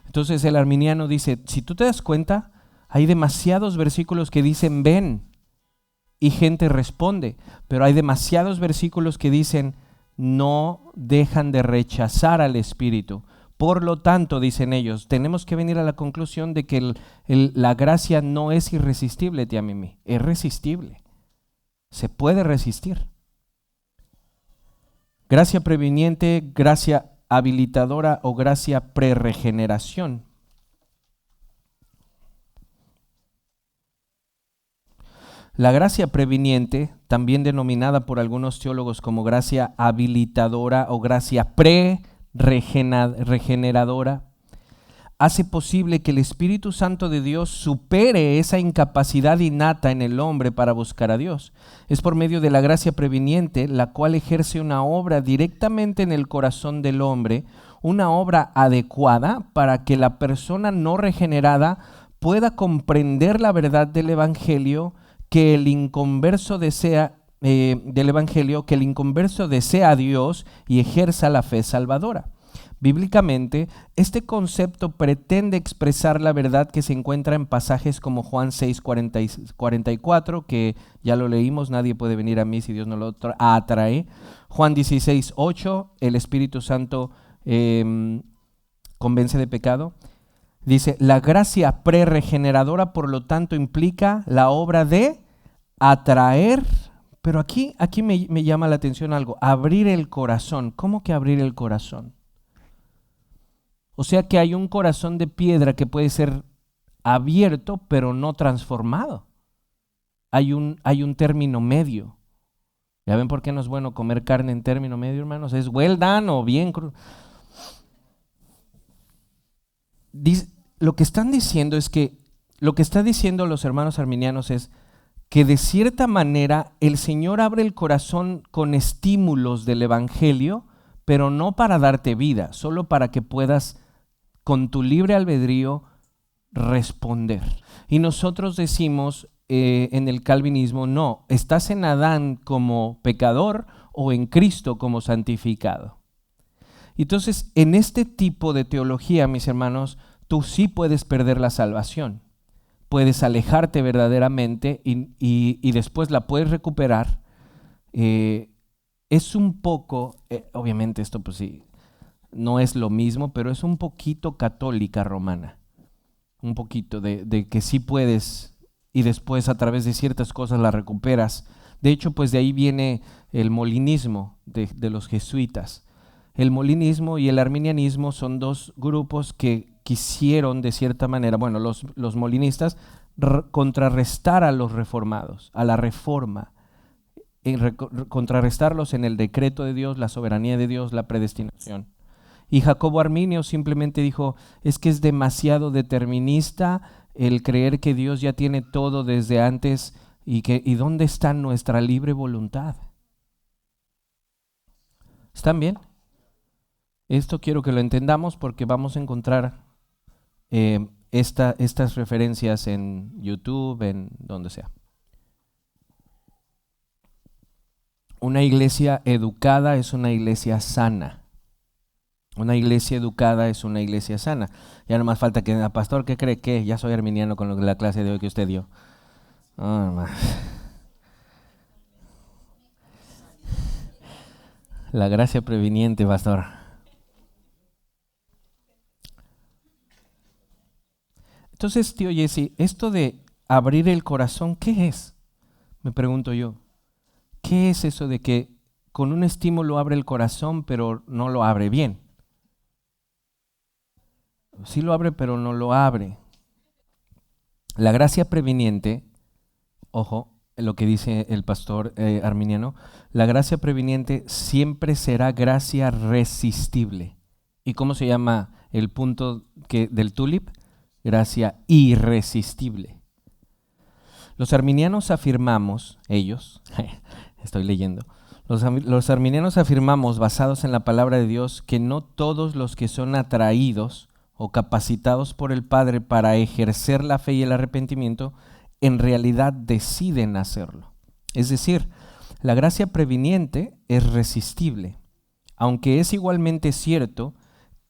Entonces el arminiano dice, si tú te das cuenta, hay demasiados versículos que dicen ven y gente responde, pero hay demasiados versículos que dicen no dejan de rechazar al Espíritu. Por lo tanto, dicen ellos, tenemos que venir a la conclusión de que la gracia no es irresistible, tía Mimi, es resistible. Se puede resistir. Gracia preveniente, gracia habilitadora o gracia prerregeneración. La gracia preveniente, también denominada por algunos teólogos como gracia habilitadora o gracia regeneradora, hace posible que el Espíritu Santo de Dios supere esa incapacidad innata en el hombre para buscar a Dios. Es por medio de la gracia preveniente, la cual ejerce una obra directamente en el corazón del hombre, una obra adecuada para que la persona no regenerada pueda comprender la verdad del Evangelio que el inconverso desea a Dios y ejerza la fe salvadora. Bíblicamente, este concepto pretende expresar la verdad que se encuentra en pasajes como Juan 6:44, que ya lo leímos, nadie puede venir a mí si Dios no lo atrae. Juan 16:8, el Espíritu Santo convence de pecado. Dice, la gracia prerregeneradora, por lo tanto, implica la obra de atraer, pero aquí me llama la atención algo, abrir el corazón. ¿Cómo que abrir el corazón? O sea que hay un corazón de piedra que puede ser abierto, pero no transformado. Hay un término medio. ¿Ya ven por qué no es bueno comer carne en término medio, hermanos? Es well done o bien crudo. Lo que están diciendo es que, lo que están diciendo los hermanos arminianos es que de cierta manera el Señor abre el corazón con estímulos del Evangelio, pero no para darte vida, solo para que puedas con tu libre albedrío responder. Y nosotros decimos, en el calvinismo no. Estás en Adán como pecador o en Cristo como santificado. Entonces, en este tipo de teología, mis hermanos, tú sí puedes perder la salvación. Puedes alejarte verdaderamente y después la puedes recuperar. Es un poco, obviamente esto pues sí, no es lo mismo, pero es un poquito católica romana. Un poquito de que sí puedes y después a través de ciertas cosas la recuperas. De hecho, pues de ahí viene el molinismo de los jesuitas. El molinismo y el arminianismo son dos grupos que quisieron de cierta manera, bueno, los molinistas, contrarrestar a los reformados, a la reforma, contrarrestarlos en el decreto de Dios, la soberanía de Dios, la predestinación. Y Jacobo Arminio simplemente dijo, es que es demasiado determinista el creer que Dios ya tiene todo desde antes y ¿dónde está nuestra libre voluntad? ¿Están bien? Esto quiero que lo entendamos porque vamos a encontrar estas referencias en YouTube, en donde sea. Una iglesia educada es una iglesia sana. Una iglesia educada es una iglesia sana. Ya no más falta que, pastor, ¿qué cree que? Ya soy arminiano con la clase de hoy que usted dio. Oh, la gracia previniente, pastor. Entonces, tío Jesse, esto de abrir el corazón, ¿qué es? Me pregunto yo. ¿Qué es eso de que con un estímulo abre el corazón, pero no lo abre bien? Sí lo abre, pero no lo abre. La gracia previniente, ojo, lo que dice el pastor arminiano, la gracia previniente siempre será gracia resistible. ¿Y cómo se llama el punto del tulip? Gracia irresistible. Los arminianos afirmamos, ellos, estoy leyendo, los arminianos afirmamos, basados en la palabra de Dios, que no todos los que son atraídos o capacitados por el Padre para ejercer la fe y el arrepentimiento, en realidad deciden hacerlo. Es decir, la gracia previniente es resistible, aunque es igualmente cierto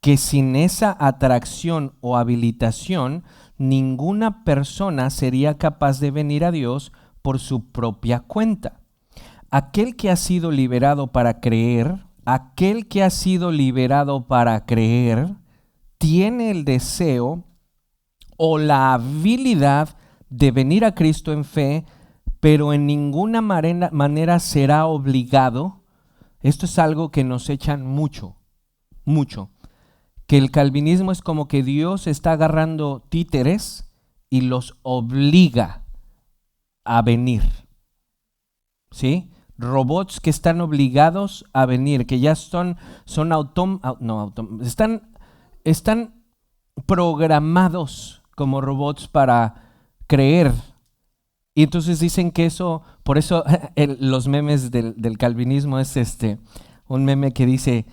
que sin esa atracción o habilitación, ninguna persona sería capaz de venir a Dios por su propia cuenta. Aquel que ha sido liberado para creer, tiene el deseo o la habilidad de venir a Cristo en fe, pero en ninguna manera será obligado. Esto es algo que nos echan mucho, que el calvinismo es como que Dios está agarrando títeres y los obliga a venir, ¿sí? Robots que están obligados a venir, que ya están programados como robots para creer. Y entonces dicen que eso, por eso los memes del calvinismo es un meme que dice,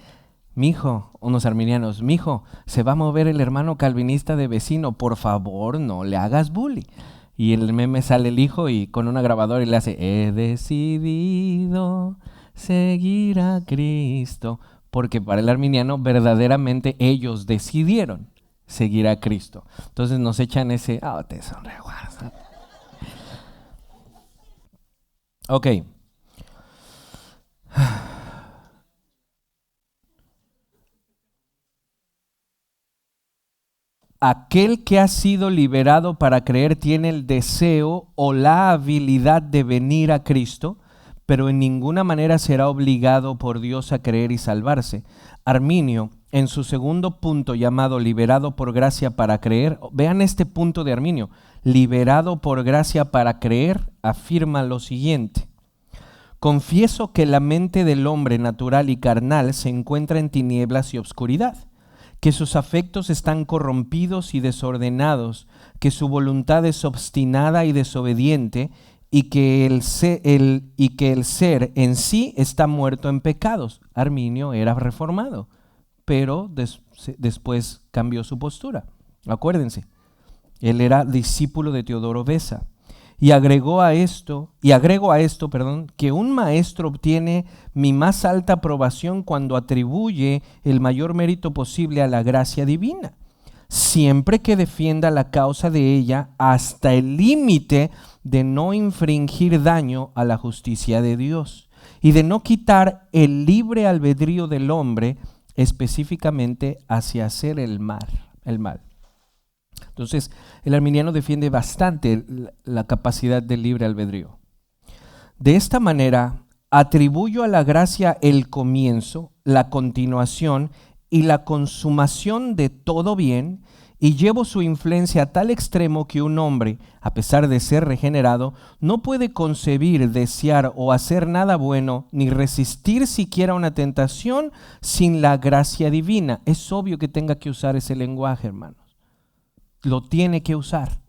mijo, unos arminianos, mijo, se va a mover el hermano calvinista de vecino, por favor no le hagas bullying. Y el meme sale el hijo y con una grabadora y le hace, he decidido seguir a Cristo. Porque para el arminiano verdaderamente ellos decidieron seguir a Cristo. Entonces nos echan ese, te sonrego. Ok. Aquel que ha sido liberado para creer tiene el deseo o la habilidad de venir a Cristo, pero en ninguna manera será obligado por Dios a creer y salvarse. Arminio, en su segundo punto llamado liberado por gracia para creer, vean este punto de Arminio, liberado por gracia para creer, afirma lo siguiente: confieso que la mente del hombre natural y carnal se encuentra en tinieblas y obscuridad, que sus afectos están corrompidos y desordenados, que su voluntad es obstinada y desobediente, y que el ser en sí está muerto en pecados. Arminio era reformado, pero después cambió su postura. Acuérdense, él era discípulo de Teodoro Beza. Y agrego a esto, que un maestro obtiene mi más alta aprobación cuando atribuye el mayor mérito posible a la gracia divina, siempre que defienda la causa de ella hasta el límite de no infringir daño a la justicia de Dios y de no quitar el libre albedrío del hombre específicamente hacia hacer el mal. Entonces, el arminiano defiende bastante la capacidad del libre albedrío. De esta manera, atribuyo a la gracia el comienzo, la continuación y la consumación de todo bien, y llevo su influencia a tal extremo que un hombre, a pesar de ser regenerado, no puede concebir, desear o hacer nada bueno, ni resistir siquiera una tentación sin la gracia divina. Es obvio que tenga que usar ese lenguaje, hermanos. Lo tiene que usar.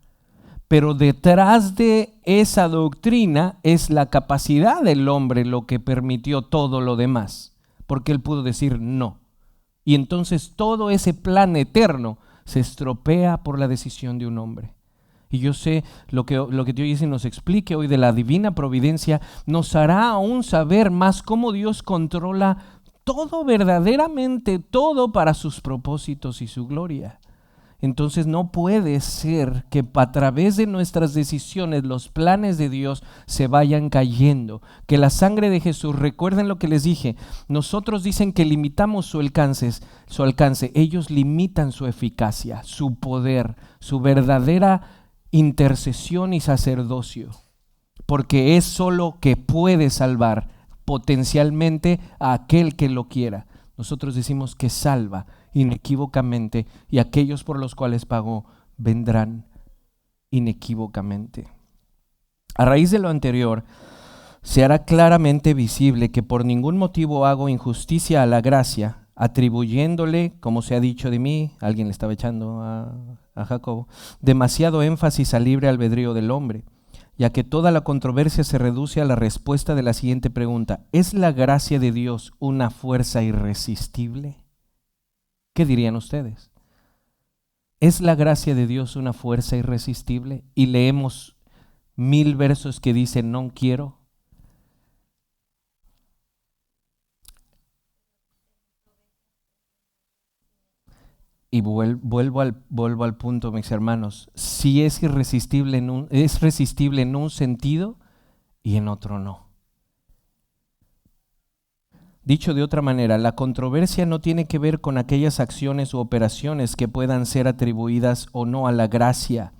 Pero detrás de esa doctrina es la capacidad del hombre lo que permitió todo lo demás, porque él pudo decir no. Y entonces todo ese plan eterno se estropea por la decisión de un hombre. Y yo sé lo que Dios dice y nos explique hoy de la divina providencia nos hará aún saber más cómo Dios controla todo, verdaderamente todo, para sus propósitos y su gloria. Entonces no puede ser que a través de nuestras decisiones los planes de Dios se vayan cayendo. Que la sangre de Jesús, recuerden lo que les dije, nosotros dicen que limitamos su alcance, ellos limitan su eficacia, su poder, su verdadera intercesión y sacerdocio. Porque es solo que puede salvar potencialmente a aquel que lo quiera. Nosotros decimos que salva inequívocamente, y aquellos por los cuales pagó vendrán inequívocamente. A raíz de lo anterior, se hará claramente visible que por ningún motivo hago injusticia a la gracia, atribuyéndole, como se ha dicho de mí, alguien le estaba echando a Jacobo, demasiado énfasis al libre albedrío del hombre, ya que toda la controversia se reduce a la respuesta de la siguiente pregunta: ¿es la gracia de Dios una fuerza irresistible? ¿Qué dirían ustedes? ¿Es la gracia de Dios una fuerza irresistible? Y leemos 1000 versos que dicen no quiero. Y vuelvo al punto, mis hermanos. Si es irresistible es resistible en un sentido y en otro no. Dicho de otra manera, la controversia no tiene que ver con aquellas acciones u operaciones que puedan ser atribuidas o no a la gracia,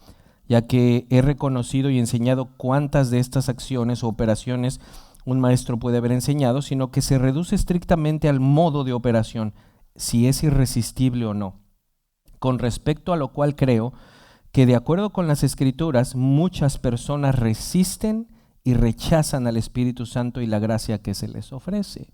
ya que he reconocido y enseñado cuántas de estas acciones o operaciones un maestro puede haber enseñado, sino que se reduce estrictamente al modo de operación, si es irresistible o no. Con respecto a lo cual creo que, de acuerdo con las Escrituras, muchas personas resisten y rechazan al Espíritu Santo y la gracia que se les ofrece.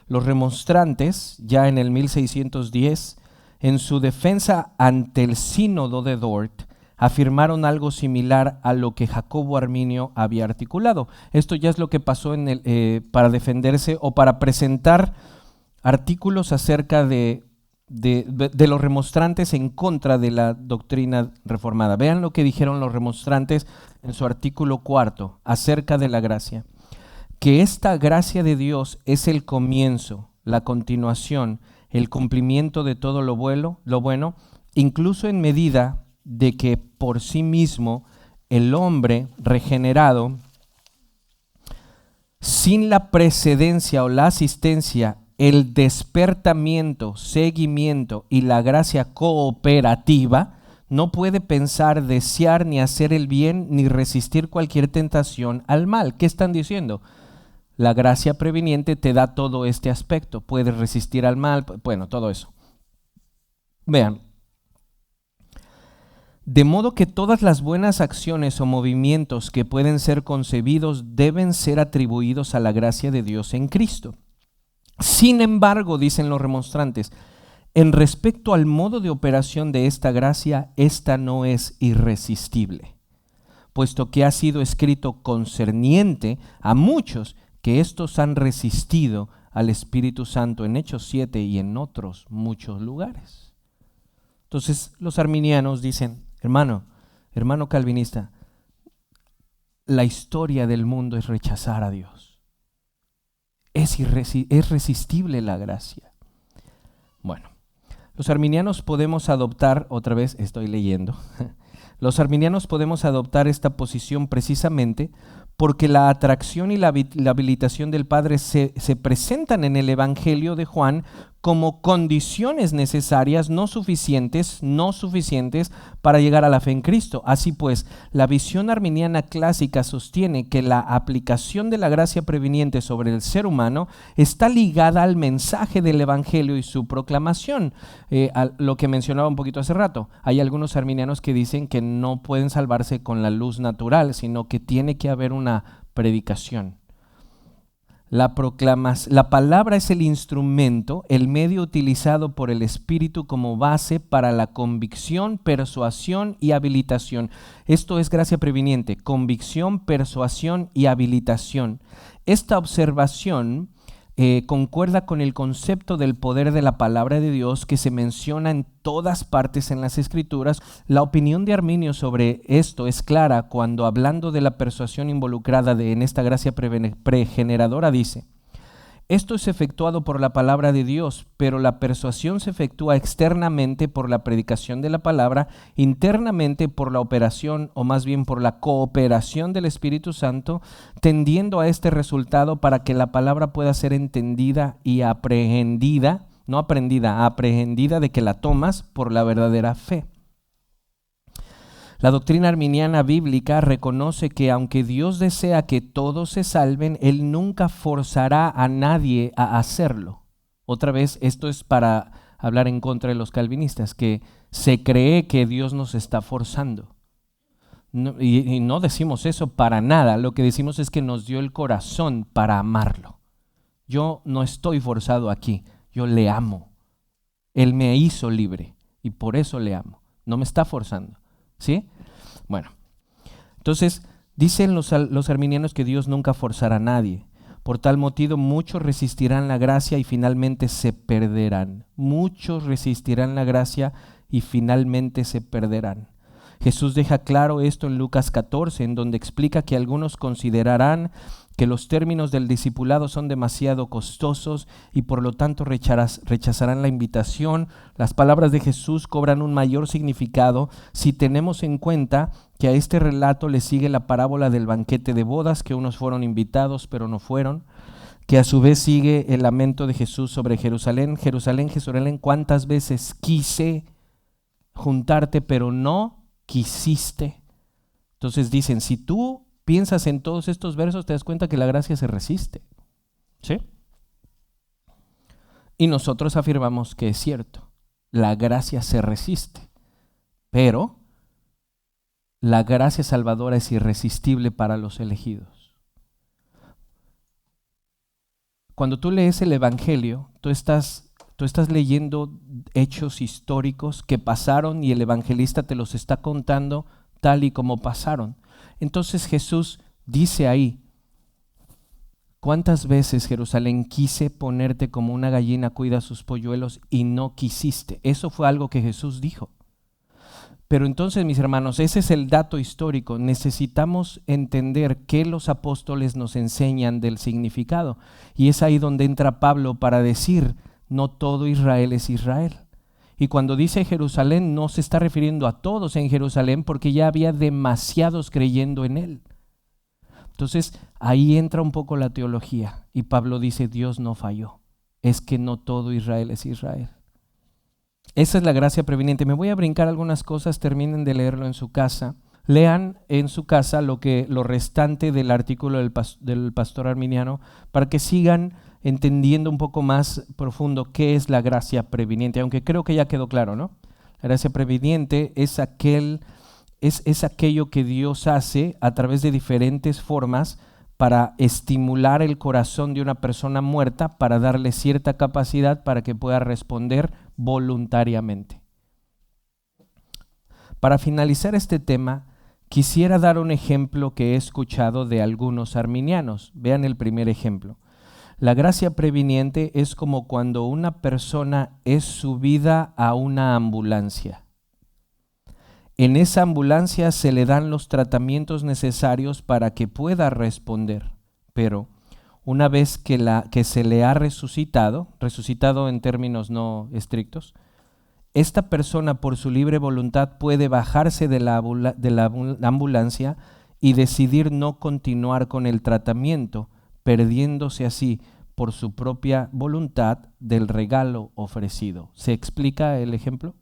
Los remonstrantes, ya en el 1610, en su defensa ante el sínodo de Dort, afirmaron algo similar a lo que Jacobo Arminio había articulado. Esto ya es lo que pasó para defenderse o para presentar artículos acerca de los remonstrantes en contra de la doctrina reformada. Vean lo que dijeron los remonstrantes en su artículo 4 acerca de la gracia: que esta gracia de Dios es el comienzo, la continuación, el cumplimiento de todo lo bueno, incluso en medida de que por sí mismo el hombre regenerado, sin la precedencia o la asistencia, el despertamiento, seguimiento y la gracia cooperativa, no puede pensar, desear ni hacer el bien ni resistir cualquier tentación al mal. ¿Qué están diciendo? La gracia preveniente te da todo este aspecto. Puedes resistir al mal, bueno, todo eso. Vean. De modo que todas las buenas acciones o movimientos que pueden ser concebidos deben ser atribuidos a la gracia de Dios en Cristo. Sin embargo, dicen los remonstrantes, en respecto al modo de operación de esta gracia, esta no es irresistible, puesto que ha sido escrito concerniente a muchos que estos han resistido al Espíritu Santo en Hechos 7 y en otros muchos lugares. Entonces los arminianos dicen, hermano calvinista, la historia del mundo es rechazar a Dios. Es irresistible la gracia. Bueno, los arminianos podemos adoptar, otra vez estoy leyendo, los arminianos podemos adoptar esta posición precisamente porque la atracción y la habilitación del Padre se presentan en el Evangelio de Juan como condiciones necesarias, no suficientes para llegar a la fe en Cristo. Así pues, la visión arminiana clásica sostiene que la aplicación de la gracia preveniente sobre el ser humano está ligada al mensaje del Evangelio y su proclamación. A lo que mencionaba un poquito hace rato, hay algunos arminianos que dicen que no pueden salvarse con la luz natural, sino que tiene que haber una predicación. La palabra es el instrumento, el medio utilizado por el Espíritu como base para la convicción, persuasión y habilitación. Esto es gracia preveniente, convicción, persuasión y habilitación. Esta observación concuerda con el concepto del poder de la palabra de Dios que se menciona en todas partes en las Escrituras. La opinión de Arminio sobre esto es clara cuando, hablando de la persuasión involucrada en esta gracia pregeneradora, dice: esto es efectuado por la palabra de Dios, pero la persuasión se efectúa externamente por la predicación de la palabra, internamente por la operación, o más bien por la cooperación del Espíritu Santo, tendiendo a este resultado para que la palabra pueda ser entendida y aprehendida, no aprendida, aprehendida de que la tomas por la verdadera fe. La doctrina arminiana bíblica reconoce que aunque Dios desea que todos se salven, Él nunca forzará a nadie a hacerlo. Otra vez, esto es para hablar en contra de los calvinistas, que se cree que Dios nos está forzando. Y no decimos eso para nada, lo que decimos es que nos dio el corazón para amarlo. Yo no estoy forzado aquí, yo le amo. Él me hizo libre y por eso le amo, no me está forzando. ¿Sí? Bueno, entonces dicen los arminianos que Dios nunca forzará a nadie. Por tal motivo muchos resistirán la gracia y finalmente se perderán. Muchos resistirán la gracia y finalmente se perderán. Jesús deja claro esto en Lucas 14, en donde explica que algunos considerarán que los términos del discipulado son demasiado costosos y por lo tanto rechazarán la invitación. Las palabras de Jesús cobran un mayor significado si tenemos en cuenta que a este relato le sigue la parábola del banquete de bodas, que unos fueron invitados pero no fueron, que a su vez sigue el lamento de Jesús sobre Jerusalén. Jerusalén, Jerusalén, ¿cuántas veces quise juntarte pero no quisiste? Entonces dicen, si tú piensas en todos estos versos, te das cuenta que la gracia se resiste. ¿Sí? Y nosotros afirmamos que es cierto, la gracia se resiste, pero la gracia salvadora es irresistible para los elegidos. Cuando tú lees el Evangelio, tú estás leyendo hechos históricos que pasaron y el evangelista te los está contando tal y como pasaron. Entonces Jesús dice ahí: ¿cuántas veces, Jerusalén, quise ponerte como una gallina cuida sus polluelos y no quisiste? Eso fue algo que Jesús dijo. Pero entonces, mis hermanos, ese es el dato histórico. Necesitamos entender qué los apóstoles nos enseñan del significado. Y es ahí donde entra Pablo para decir: no todo Israel es Israel. Y cuando dice Jerusalén, no se está refiriendo a todos en Jerusalén, porque ya había demasiados creyendo en él. Entonces ahí entra un poco la teología y Pablo dice: Dios no falló, es que no todo Israel es Israel. Esa es la gracia preveniente. Me voy a brincar algunas cosas, terminen de leerlo en su casa. Lean en su casa lo restante del artículo del pastor arminiano para que sigan entendiendo un poco más profundo qué es la gracia preveniente, aunque creo que ya quedó claro, ¿no? La gracia preveniente es aquello que Dios hace a través de diferentes formas para estimular el corazón de una persona muerta, para darle cierta capacidad para que pueda responder voluntariamente. Para finalizar este tema, quisiera dar un ejemplo que he escuchado de algunos arminianos. Vean el primer ejemplo. La gracia preveniente es como cuando una persona es subida a una ambulancia. En esa ambulancia se le dan los tratamientos necesarios para que pueda responder, pero una vez que se le ha resucitado en términos no estrictos, esta persona por su libre voluntad puede bajarse de la ambulancia y decidir no continuar con el tratamiento, perdiéndose así por su propia voluntad del regalo ofrecido. ¿Se explica el ejemplo?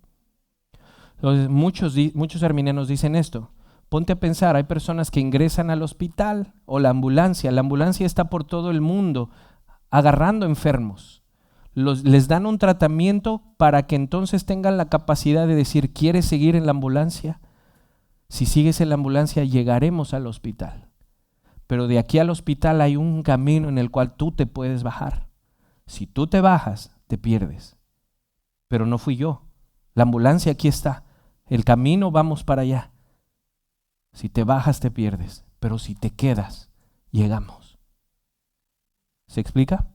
Entonces, muchos arminianos dicen esto. Ponte a pensar, hay personas que ingresan al hospital o la ambulancia está por todo el mundo agarrando enfermos. Les dan un tratamiento para que entonces tengan la capacidad de decir, ¿quieres seguir en la ambulancia? Si sigues en la ambulancia llegaremos al hospital. Pero de aquí al hospital hay un camino en el cual tú te puedes bajar. Si tú te bajas, te pierdes. Pero no fui yo. La ambulancia aquí está. El camino vamos para allá. Si te bajas, te pierdes. Pero si te quedas, llegamos. ¿Se explica?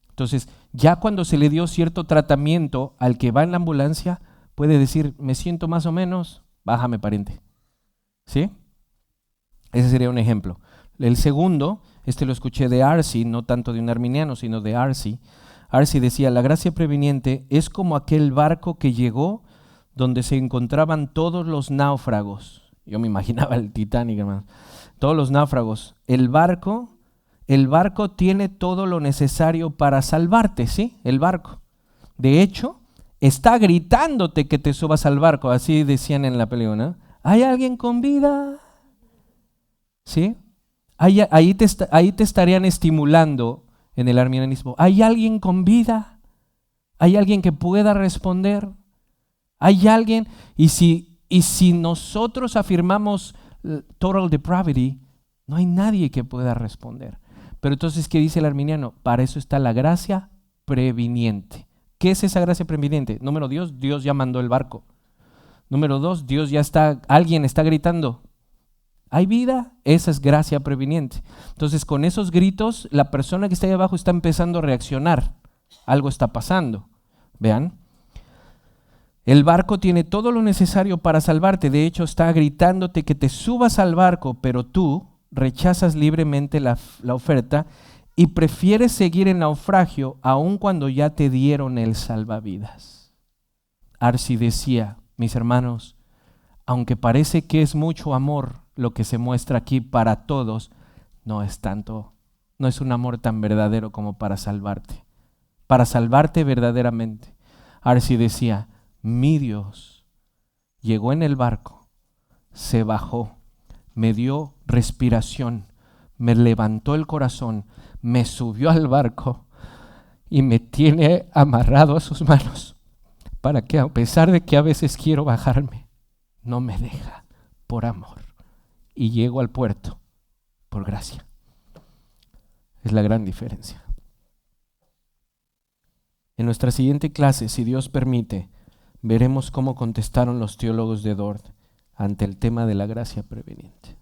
Entonces, ya cuando se le dio cierto tratamiento al que va en la ambulancia, puede decir, me siento más o menos, bájame pariente. ¿Sí? Ese sería un ejemplo. El segundo, lo escuché de Arce, no tanto de un arminiano, sino de Arce. Arce decía, la gracia preveniente es como aquel barco que llegó donde se encontraban todos los náufragos. Yo me imaginaba el Titanic, hermano. Todos los náufragos. El barco tiene todo lo necesario para salvarte, ¿sí? El barco. De hecho, está gritándote que te subas al barco, así decían en la película, ¿no? ¿Hay alguien con vida? ¿Sí? Ahí te estarían estimulando en el arminianismo. ¿Hay alguien con vida? ¿Hay alguien que pueda responder? ¿Hay alguien? Y si nosotros afirmamos total depravity, no hay nadie que pueda responder. Pero entonces, ¿qué dice el arminiano? Para eso está la gracia previniente. ¿Qué es esa gracia previniente? Número Dios ya mandó el barco. Número 2, alguien está gritando. ¿Hay vida? Esa es gracia previniente. Entonces, con esos gritos, la persona que está ahí abajo está empezando a reaccionar. Algo está pasando. Vean. El barco tiene todo lo necesario para salvarte. De hecho, está gritándote que te subas al barco, pero tú rechazas libremente la oferta y prefieres seguir en naufragio aun cuando ya te dieron el salvavidas. Arce decía, mis hermanos, aunque parece que es mucho amor lo que se muestra aquí para todos, no es un amor tan verdadero como para salvarte verdaderamente. Arce decía, mi Dios llegó en el barco, se bajó, me dio respiración, me levantó el corazón, me subió al barco y me tiene amarrado a sus manos para que, a pesar de que a veces quiero bajarme, no me deja por amor y llego al puerto por gracia. Es la gran diferencia. En nuestra siguiente clase, si Dios permite, veremos cómo contestaron los teólogos de Dort ante el tema de la gracia preveniente.